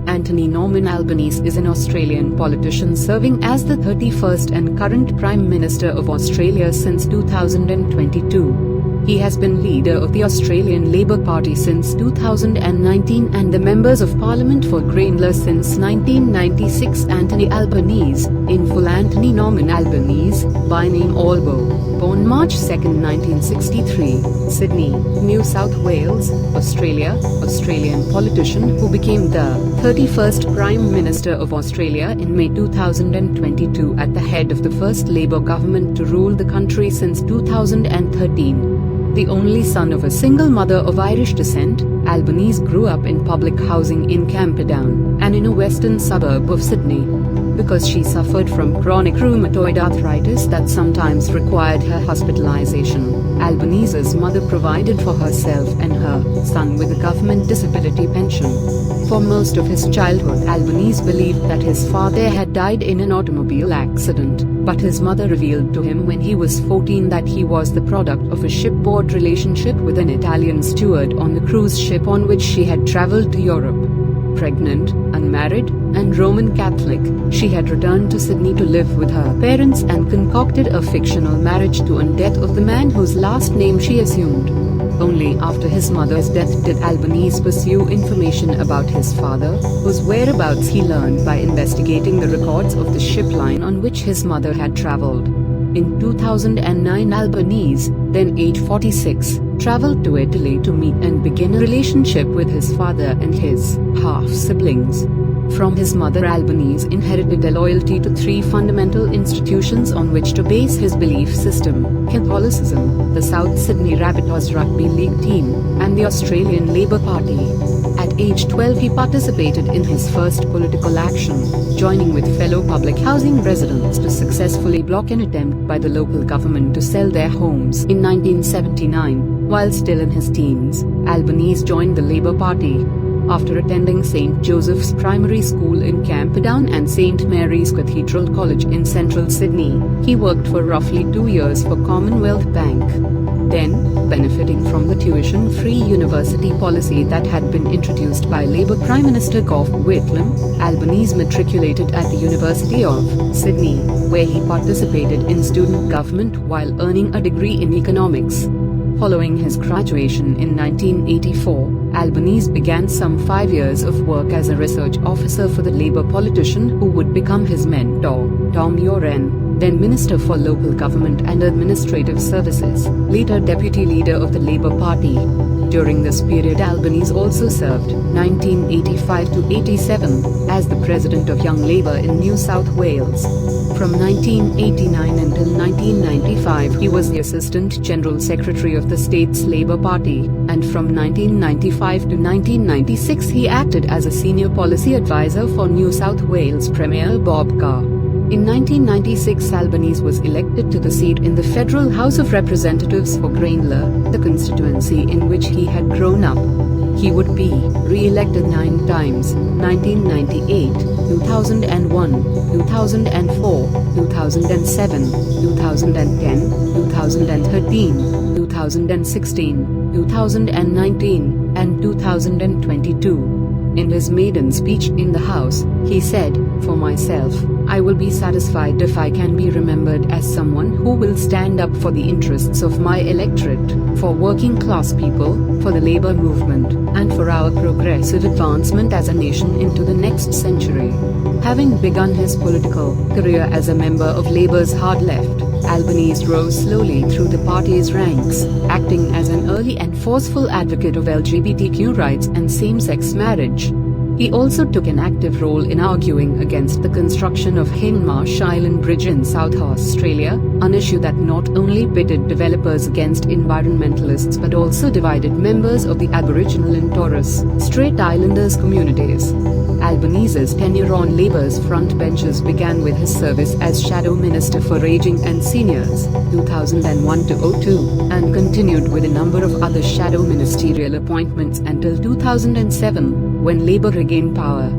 Anthony Norman Albanese is an Australian politician serving as the 31st and current Prime Minister of Australia since 2022. He has been leader of the Australian Labor Party since 2019 and the Members of Parliament for Grayndler since 1996. Anthony Albanese, in full Anthony Norman Albanese, by name Albo, born March 2, 1963, Sydney, New South Wales, Australia, Australian politician who became the 31st Prime Minister of Australia in May 2022 at the head of the first Labor government to rule the country since 2013. The only son of a single mother of Irish descent, Albanese grew up in public housing in Camperdown, and in a western suburb of Sydney. Because she suffered from chronic rheumatoid arthritis that sometimes required her hospitalization, Albanese's mother provided for herself and her son with a government disability pension. For most of his childhood, Albanese believed that his father had died in an automobile accident, but his mother revealed to him when he was 14 that he was the product of a shipboard relationship with an Italian steward on the cruise ship on which she had traveled to Europe. Pregnant, unmarried, and Roman Catholic, she had returned to Sydney to live with her parents and concocted a fictional marriage to and death of the man whose last name she assumed. Only after his mother's death did Albanese pursue information about his father, whose whereabouts he learned by investigating the records of the ship line on which his mother had travelled. In 2009, Albanese, then age 46, travelled to Italy to meet and begin a relationship with his father and his half-siblings. From his mother, Albanese inherited a loyalty to three fundamental institutions on which to base his belief system: Catholicism, the South Sydney Rabbitohs rugby league team, and the Australian Labor Party. At age 12 he participated in his first political action, joining with fellow public housing residents to successfully block an attempt by the local government to sell their homes. In 1979, while still in his teens, Albanese joined the Labor Party. After attending St. Joseph's Primary School in Camperdown and St. Mary's Cathedral College in central Sydney, he worked for roughly 2 years for Commonwealth Bank. Then, benefiting from the tuition-free university policy that had been introduced by Labor Prime Minister Gough Whitlam, Albanese matriculated at the University of Sydney, where he participated in student government while earning a degree in economics. Following his graduation in 1984, Albanese began some 5 years of work as a research officer for the Labor politician who would become his mentor, Tom Uren, then Minister for Local Government and Administrative Services, later Deputy Leader of the Labor Party. During this period, Albanese also served, 1985 to 87, as the President of Young Labour in New South Wales. From 1989 until 1995 he was the Assistant General Secretary of the state's Labor Party, and from 1995 to 1996 he acted as a Senior Policy Advisor for New South Wales Premier Bob Carr. In 1996 Albanese was elected to the seat in the Federal House of Representatives for Grayndler, the constituency in which he had grown up. He would be re-elected 9 times: 1998, 2001, 2004, 2007, 2010, 2013, 2016, 2019, and 2022. In his maiden speech in the House, he said, "For myself, I will be satisfied if I can be remembered as someone who will stand up for the interests of my electorate, for working class people, for the labour movement, and for our progressive advancement as a nation into the next century." Having begun his political career as a member of Labour's hard left, Albanese rose slowly through the party's ranks, acting as an early and forceful advocate of LGBTQ rights and same-sex marriage. He also took an active role in arguing against the construction of Hindmarsh Island Bridge in South Australia, an issue that not only pitted developers against environmentalists but also divided members of the Aboriginal and Torres Strait Islanders communities. Albanese's tenure on Labour's front benches began with his service as Shadow Minister for Ageing and Seniors, 2001 to 02, and continued with a number of other shadow ministerial appointments until 2007, when Labour regained power.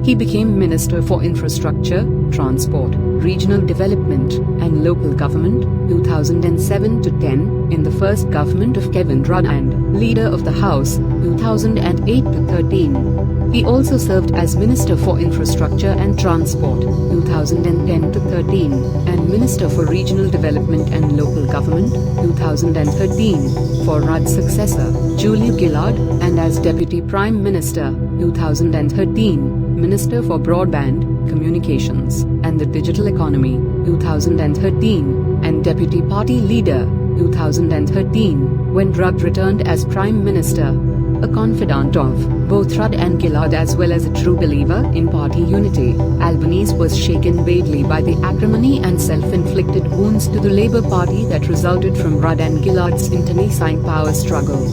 He became Minister for Infrastructure, Transport, Regional Development, and Local Government, 2007 to 10, in the first government of Kevin Rudd, and Leader of the House, 2008 to 13. He also served as Minister for Infrastructure and Transport, 2010 to 13, and Minister for Regional Development and Local Government, 2013, for Rudd's successor, Julia Gillard, and as Deputy Prime Minister, 2013, Minister for Broadband, Communications, and the Digital Economy, 2013, and Deputy Party Leader, 2013, when Rudd returned as Prime Minister. A confidant of both Rudd and Gillard as well as a true believer in party unity, Albanese was shaken badly by the acrimony and self-inflicted wounds to the Labour Party that resulted from Rudd and Gillard's internecine power struggle.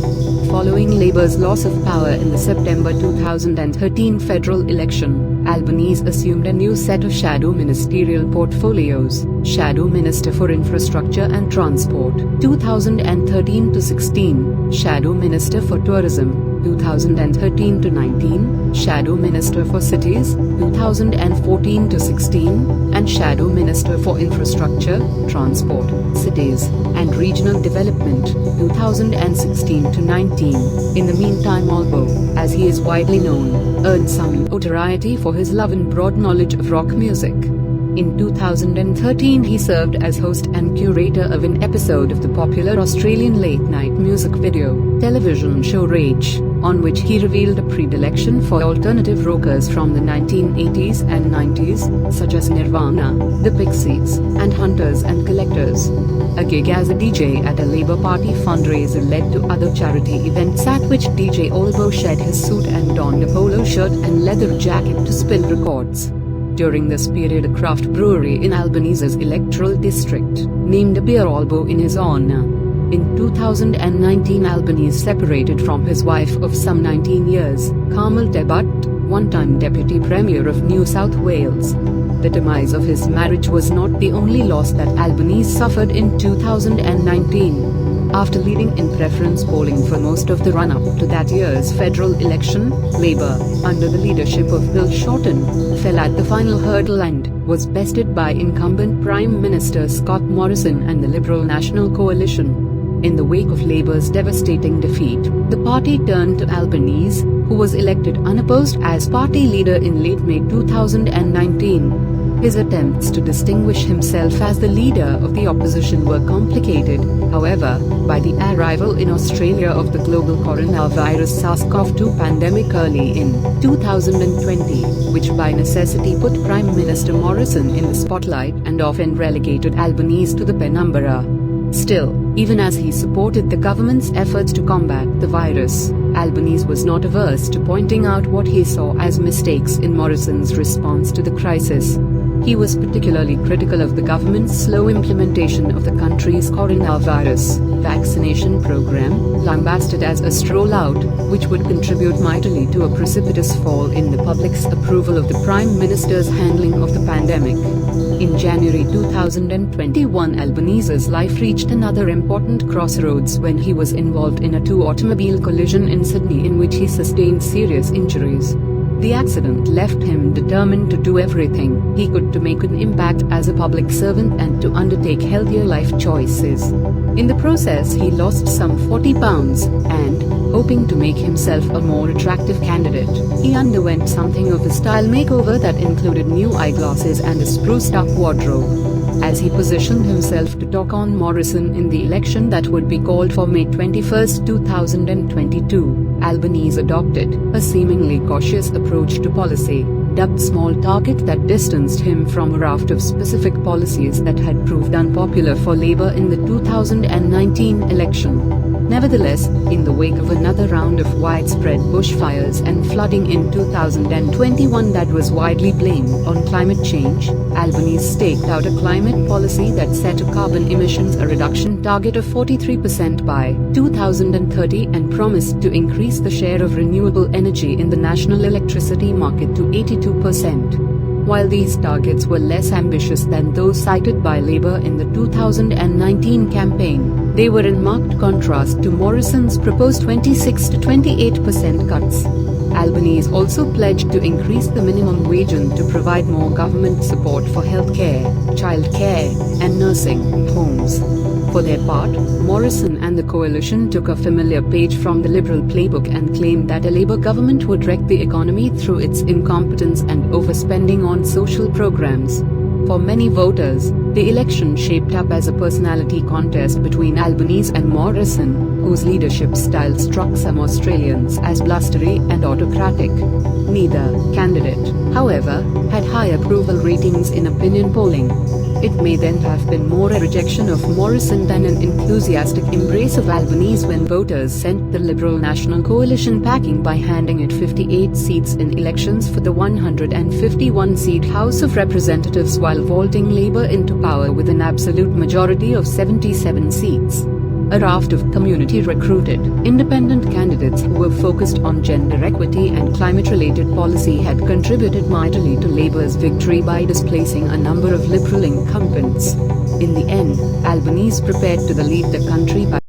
Following Labour's loss of power in the September 2013 federal election, Albanese assumed a new set of shadow ministerial portfolios: Shadow Minister for Infrastructure and Transport, 2013 to 16, Shadow Minister for Tourism, 2013 to 19, Shadow Minister for Cities, 2014 to 16, and Shadow Minister for Infrastructure, Transport, Cities, and Regional Development, 2016 to 19. In the meantime, Albo, as he is widely known, earned some notoriety for his love and broad knowledge of rock music. In 2013 he served as host and curator of an episode of the popular Australian late-night music video television show Rage, on which he revealed a predilection for alternative rockers from the 1980s and 90s, such as Nirvana, the Pixies, and Hunters and Collectors. A gig as a DJ at a Labour Party fundraiser led to other charity events at which DJ Albo shed his suit and donned a polo shirt and leather jacket to spill records. During this period, a craft brewery in Albanese's electoral district named a beer Albo in his honor. In 2019, Albanese separated from his wife of some 19 years, Carmel Tebbut, one-time Deputy Premier of New South Wales. The demise of his marriage was not the only loss that Albanese suffered in 2019. After leading in preference polling for most of the run-up to that year's federal election, Labour, under the leadership of Bill Shorten, fell at the final hurdle and was bested by incumbent Prime Minister Scott Morrison and the Liberal National Coalition. In the wake of Labour's devastating defeat, the party turned to Albanese, who was elected unopposed as party leader in late May 2019. His attempts to distinguish himself as the leader of the opposition were complicated, however, by the arrival in Australia of the global coronavirus SARS-CoV-2 pandemic early in 2020, which by necessity put Prime Minister Morrison in the spotlight and often relegated Albanese to the penumbra. Still, even as he supported the government's efforts to combat the virus, Albanese was not averse to pointing out what he saw as mistakes in Morrison's response to the crisis. He was particularly critical of the government's slow implementation of the country's coronavirus vaccination program, lambasted as a stroll out, which would contribute mightily to a precipitous fall in the public's approval of the Prime Minister's handling of the pandemic. In January 2021, Albanese's life reached another important crossroads when he was involved in a two-automobile collision in Sydney in which he sustained serious injuries. The accident left him determined to do everything he could to make an impact as a public servant and to undertake healthier life choices. In the process, he lost some 40 pounds, and, hoping to make himself a more attractive candidate, he underwent something of a style makeover that included new eyeglasses and a spruced-up wardrobe. As he positioned himself to talk on Morrison in the election that would be called for May 21, 2022, Albanese adopted a seemingly cautious approach to policy, dubbed small target, that distanced him from a raft of specific policies that had proved unpopular for Labour in the 2019 election. Nevertheless, in the wake of another round of widespread bushfires and flooding in 2021 that was widely blamed on climate change, Albanese staked out a climate policy that set a carbon emissions reduction target of 43% by 2030 and promised to increase the share of renewable energy in the national electricity market to 82%. While these targets were less ambitious than those cited by Labour in the 2019 campaign, they were in marked contrast to Morrison's proposed 26 to 28% cuts. Albanese also pledged to increase the minimum wage and to provide more government support for healthcare, childcare, and nursing homes. For their part, Morrison and the coalition took a familiar page from the Liberal playbook and claimed that a Labour government would wreck the economy through its incompetence and overspending on social programs. For many voters, the election shaped up as a personality contest between Albanese and Morrison, whose leadership style struck some Australians as blustery and autocratic. Neither candidate, however, had high approval ratings in opinion polling. It may then have been more a rejection of Morrison than an enthusiastic embrace of Albanese when voters sent the Liberal National Coalition packing by handing it 58 seats in elections for the 151-seat House of Representatives while vaulting Labour into power with an absolute majority of 77 seats. A raft of community-recruited, independent candidates who were focused on gender equity and climate-related policy had contributed mightily to Labour's victory by displacing a number of Liberal incumbents. In the end, Albanese prepared to lead the country by